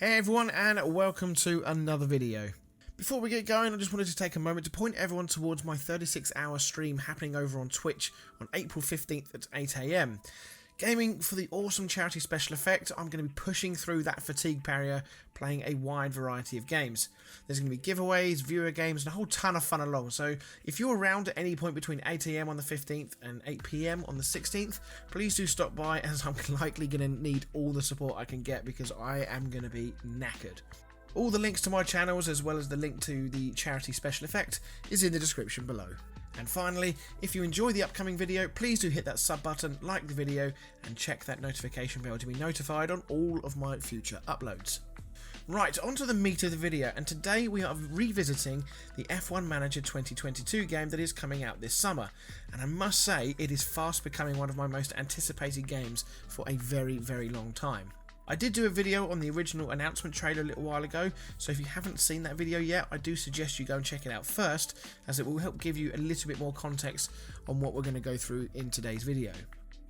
Hey everyone, and welcome to another video. Before we get going, I just wanted to take a moment to point everyone towards my 36-hour stream happening over on Twitch on April 15th at 8 AM. Gaming for the awesome charity special effect, I'm going to be pushing through that fatigue barrier, playing a wide variety of games. There's going to be giveaways, viewer games, and a whole ton of fun along. So if you're around at any point between 8 AM on the 15th and 8 PM on the 16th, please do stop by, as I'm likely going to need all the support I can get because I am going to be knackered. All the links to my channels, as well as the link to the charity special effect, is in the description below. And finally, if you enjoy the upcoming video, please do hit that sub button, like the video, and check that notification bell to be notified on all of my future uploads. Right, on to the meat of the video, and today we are revisiting the F1 Manager 2022 game that is coming out this summer. And I must say, it is fast becoming one of my most anticipated games for a very, very long time. I did do a video on the original announcement trailer a little while ago, so if you haven't seen that video yet, I do suggest you go and check it out first, as it will help give you a little bit more context on what we're going to go through in today's video.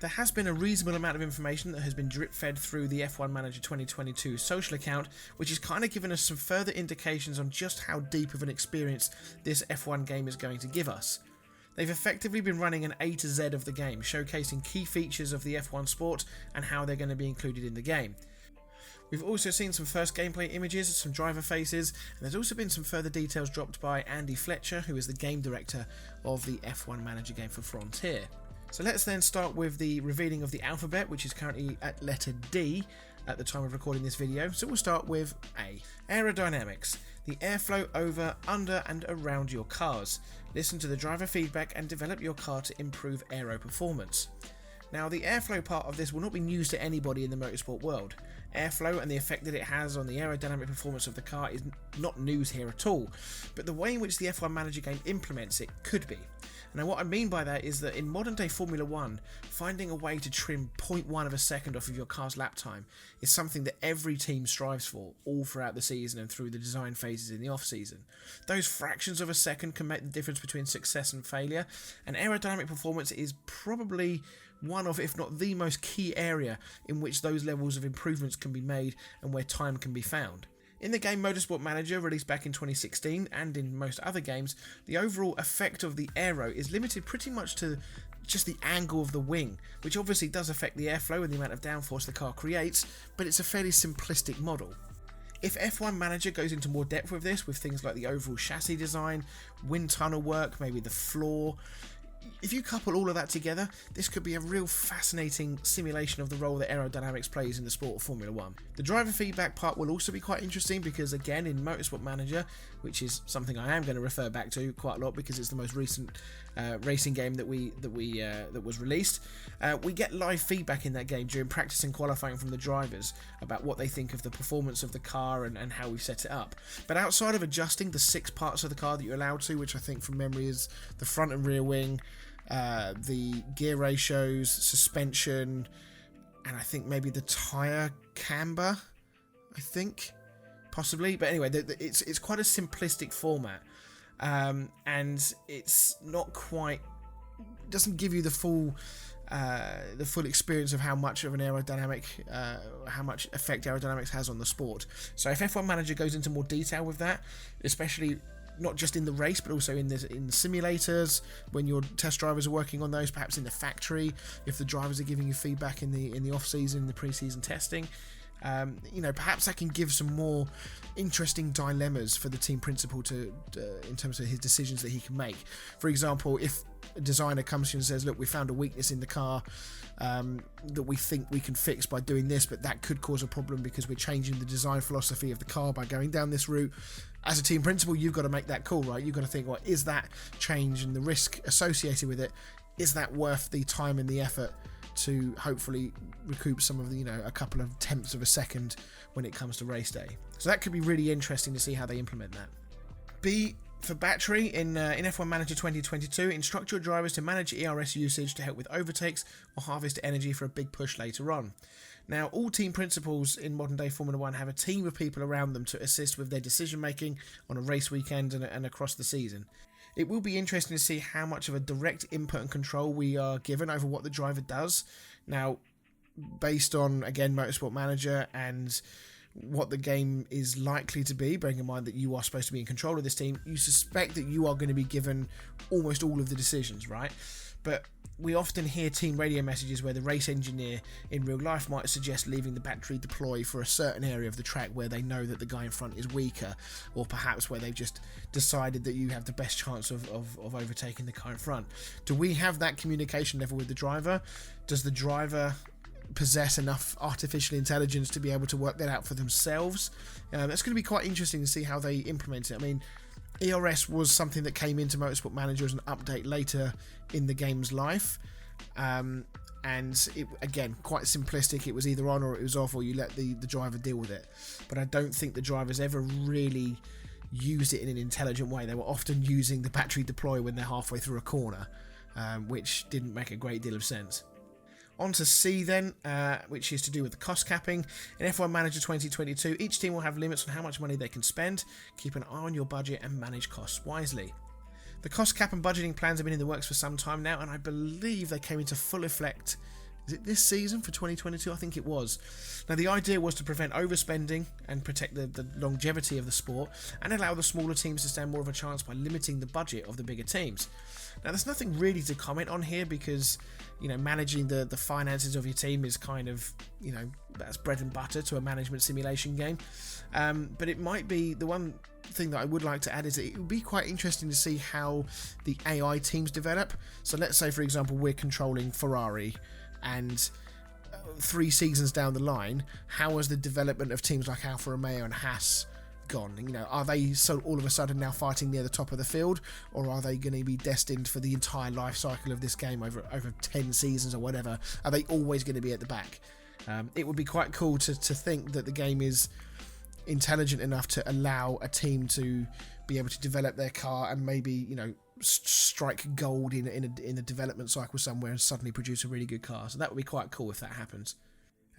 There has been a reasonable amount of information that has been drip-fed through the F1 Manager 2022 social account, which has kind of given us some further indications on just how deep of an experience this F1 game is going to give us. They've effectively been running an A to Z of the game, showcasing key features of the F1 sport and how they're going to be included in the game. We've also seen some first gameplay images, some driver faces, and there's also been some further details dropped by Andy Fletcher, who is the game director of the F1 Manager game for Frontier. So let's then start with the revealing of the alphabet, which is currently at letter D at the time of recording this video. So we'll start with A. Aerodynamics. The airflow over, under and around your cars. Listen to the driver feedback and develop your car to improve aero performance. Now, the airflow part of this will not be news to anybody in the motorsport world. Airflow and the effect that it has on the aerodynamic performance of the car is not news here at all, but the way in which the F1 Manager game implements it could be. Now, what I mean by that is that in modern day Formula 1, finding a way to trim 0.1 of a second off of your car's lap time is something that every team strives for all throughout the season and through the design phases in the off season. Those fractions of a second can make the difference between success and failure, and aerodynamic performance is probably one of, if not the most key area in which those levels of improvements can be made and where time can be found. In the game Motorsport Manager, released back in 2016, and in most other games, the overall effect of the aero is limited pretty much to just the angle of the wing, which obviously does affect the airflow and the amount of downforce the car creates, but it's a fairly simplistic model. If F1 Manager goes into more depth with this, with things like the overall chassis design, wind tunnel work, maybe the floor, if you couple all of that together, this could be a real fascinating simulation of the role that aerodynamics plays in the sport of Formula 1. The driver feedback part will also be quite interesting because, again, in Motorsport Manager, which is something I am going to refer back to quite a lot because it's the most recent racing game that was released, we get live feedback in that game during practice and qualifying from the drivers about what they think of the performance of the car and how we've set it up. But outside of adjusting the 6 parts of the car that you're allowed to, which I think from memory is the front and rear wing, the gear ratios, suspension, and I think maybe the tyre camber, I think, possibly. But anyway, it's quite a simplistic format, and it's not quite, doesn't give you the full experience of how much of an aerodynamic, how much effect aerodynamics has on the sport. So if F1 Manager goes into more detail with that, especially not just in the race, but also in the simulators, when your test drivers are working on those, perhaps in the factory, if the drivers are giving you feedback in the off season, the pre-season testing, perhaps that can give some more interesting dilemmas for the team principal to in terms of his decisions that he can make. For example, if a designer comes to you and says, look, we found a weakness in the car that we think we can fix by doing this, but that could cause a problem because we're changing the design philosophy of the car by going down this route. As a team principal, you've got to make that call, right? You've got to think, well, is that change and the risk associated with it, is that worth the time and the effort to hopefully recoup some of the, a couple of tenths of a second when it comes to race day? So that could be really interesting to see how they implement that. B for battery, in F1 Manager 2022, instruct your drivers to manage ERS usage to help with overtakes or harvest energy for a big push later on. Now, all team principals in modern day Formula 1 have a team of people around them to assist with their decision making on a race weekend and across the season. It will be interesting to see how much of a direct input and control we are given over what the driver does. Now, based on, again, Motorsport Manager and what the game is likely to be, bearing in mind that you are supposed to be in control of this team, you suspect that you are going to be given almost all of the decisions, right? But we often hear team radio messages where the race engineer in real life might suggest leaving the battery deploy for a certain area of the track where they know that the guy in front is weaker, or perhaps where they've just decided that you have the best chance of overtaking the car in front. Do we have that communication level with the driver? Does the driver possess enough artificial intelligence to be able to work that out for themselves? That's going to be quite interesting to see how they implement it. I mean, ERS was something that came into Motorsport Manager as an update later in the game's life, and it, again, quite simplistic. It was either on or it was off, or you let the driver deal with it. But I don't think the drivers ever really used it in an intelligent way. They were often using the battery deploy when they're halfway through a corner, which didn't make a great deal of sense. On to C then, which is to do with the cost capping. In F1 Manager 2022, each team will have limits on how much money they can spend. Keep an eye on your budget and manage costs wisely. The cost cap and budgeting plans have been in the works for some time now, and I believe they came into full effect. Is it this season for 2022? I think it was. Now, the idea was to prevent overspending and protect the longevity of the sport, and allow the smaller teams to stand more of a chance by limiting the budget of the bigger teams. Now, there's nothing really to comment on here because, you know, managing the finances of your team is kind of, you know, that's bread and butter to a management simulation game. But it might be, the one thing that I would like to add is that it would be quite interesting to see how the AI teams develop. So let's say, for example, we're controlling Ferrari, and 3 seasons down the line, how has the development of teams like Alfa Romeo and Haas gone? You know, are they so all of a sudden now fighting near the top of the field, or are they going to be destined for the entire life cycle of this game over 10 seasons or whatever? Are they always going to be at the back? It would be quite cool to think that the game is intelligent enough to allow a team to be able to develop their car and maybe, you know, strike gold in a development cycle somewhere and suddenly produce a really good car. So that would be quite cool if that happens.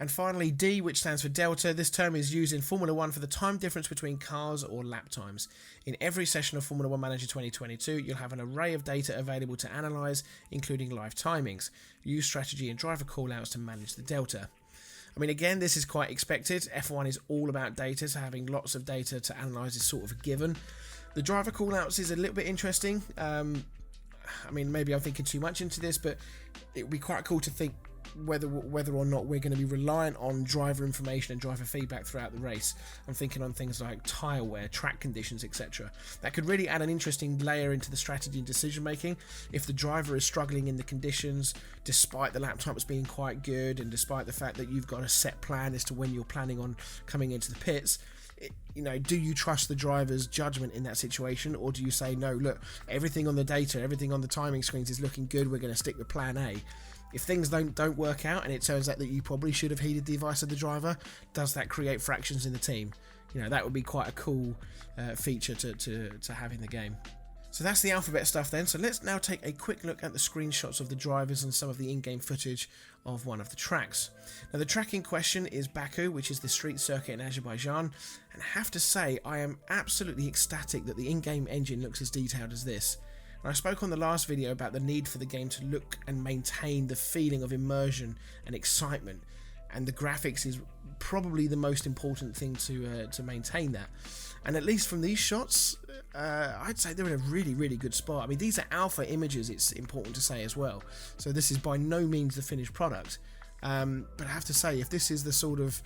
And finally, D, which stands for Delta. This term is used in Formula 1 for the time difference between cars or lap times. In every session of Formula 1 Manager 2022, you'll have an array of data available to analyse, including live timings. Use strategy and driver callouts to manage the Delta. I mean, again, this is quite expected. F1 is all about data, so having lots of data to analyse is sort of a given. The driver callouts is a little bit interesting. I mean, maybe I'm thinking too much into this, but it would be quite cool to think whether or not we're going to be reliant on driver information and driver feedback throughout the race. I'm thinking on things like tyre wear, track conditions, etc. That could really add an interesting layer into the strategy and decision making. If the driver is struggling in the conditions, despite the lap times being quite good, and despite the fact that you've got a set plan as to when you're planning on coming into the pits, you know, do you trust the driver's judgment in that situation, or do you say, no, look, everything on the data, everything on the timing screens is looking good, we're going to stick with plan A? If things don't work out and it turns out that you probably should have heeded the advice of the driver, does that create fractions in the team? You know, that would be quite a cool feature to have in the game. So that's the alphabet stuff then. So let's now take a quick look at the screenshots of the drivers and some of the in-game footage of one of the tracks. Now, the track in question is Baku, which is the street circuit in Azerbaijan, and I have to say I am absolutely ecstatic that the in-game engine looks as detailed as this. And I spoke on the last video about the need for the game to look and maintain the feeling of immersion and excitement, and the graphics is probably the most important thing to maintain that. And at least from these shots, I'd say they're in a really, really good spot. I mean, these are alpha images, it's important to say as well. So this is by no means the finished product. But I have to say, if this is the sort of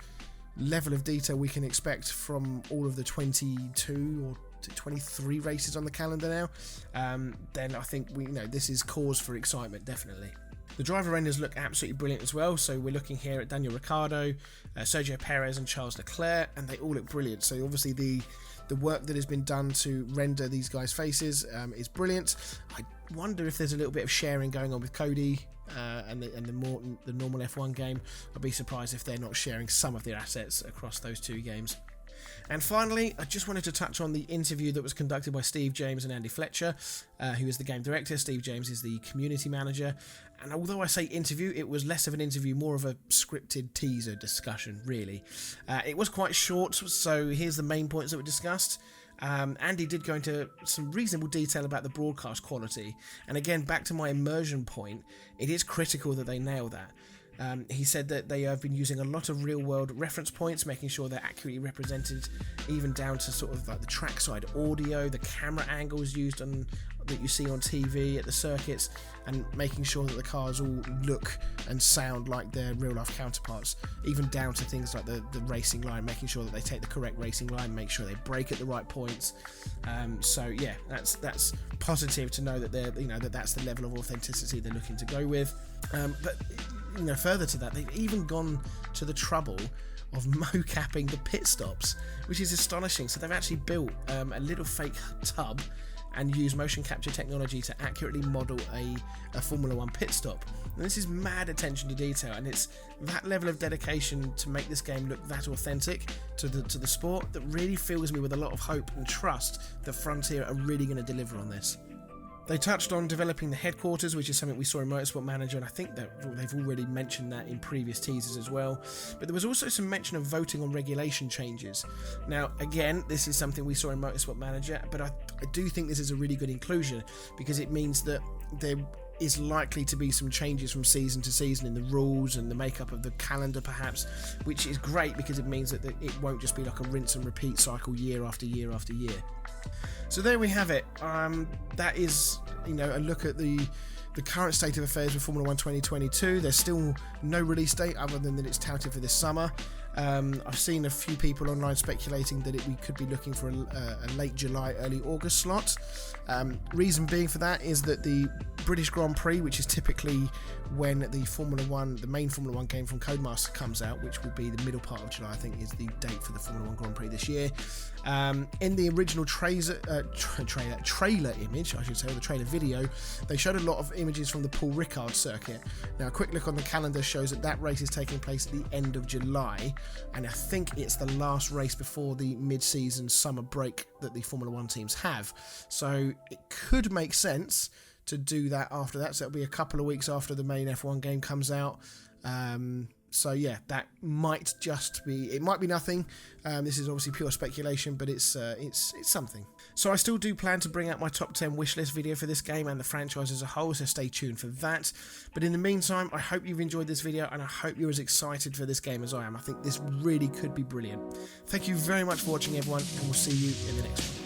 level of detail we can expect from all of the 22 or 23 races on the calendar now, then I think this is cause for excitement, definitely. The driver renders look absolutely brilliant as well. So we're looking here at Daniel Ricciardo, Sergio Perez and Charles Leclerc, and they all look brilliant. So obviously the work that has been done to render these guys' faces is brilliant. I wonder if there's a little bit of sharing going on with Cody and the normal F1 game. I'd be surprised if they're not sharing some of their assets across those two games. And finally, I just wanted to touch on the interview that was conducted by Steve James and Andy Fletcher, who is the game director. Steve James is the community manager. And although I say interview, it was less of an interview, more of a scripted teaser discussion, really. It was quite short, so here's the main points that were discussed. Andy did go into some reasonable detail about the broadcast quality. And again, back to my immersion point, it is critical that they nail that. He said that they have been using a lot of real-world reference points, making sure they're accurately represented, even down to sort of like the trackside audio, the camera angles used on that you see on TV at the circuits, and making sure that the cars all look and sound like their real-life counterparts, even down to things like the racing line, making sure that they take the correct racing line, make sure they brake at the right points. So yeah, that's positive to know that they're that's the level of authenticity they're looking to go with. But further to that, they've even gone to the trouble of mocapping the pit stops, which is astonishing. So they've actually built a little fake tub and use motion capture technology to accurately model a Formula 1 pit stop. And this is mad attention to detail, and it's that level of dedication to make this game look that authentic to the sport that really fills me with a lot of hope and trust that Frontier are really going to deliver on this. They touched on developing the headquarters, which is something we saw in Motorsport Manager, and I think that they've already mentioned that in previous teasers as well. But there was also some mention of voting on regulation changes. Now, again, this is something we saw in Motorsport Manager, but I do think this is a really good inclusion, because it means that there is likely to be some changes from season to season in the rules and the makeup of the calendar perhaps, which is great because it means that it won't just be like a rinse and repeat cycle year after year after year. So there we have it. That is, a look at the current state of affairs with Formula 1 2022. There's still no release date other than that it's touted for this summer. I've seen a few people online speculating that we could be looking for a late July, early August slot. Reason being for that is that the British Grand Prix, which is typically when the main Formula 1 game from Codemaster comes out, which will be the middle part of July, I think is the date for the Formula 1 Grand Prix this year. In the original trailer image, I should say, or the trailer video, they showed a lot of images from the Paul Ricard circuit. Now, a quick look on the calendar shows that race is taking place at the end of July, and I think it's the last race before the mid-season summer break that the Formula 1 teams have. So it could make sense to do that after that. So it'll be a couple of weeks after the main F1 game comes out. So yeah, that might just be, it might be nothing. This is obviously pure speculation, but it's something. So I still do plan to bring out my top 10 wishlist video for this game and the franchise as a whole, so stay tuned for that. But in the meantime, I hope you've enjoyed this video, and I hope you're as excited for this game as I am. I think this really could be brilliant. Thank you very much for watching, everyone, and we'll see you in the next one.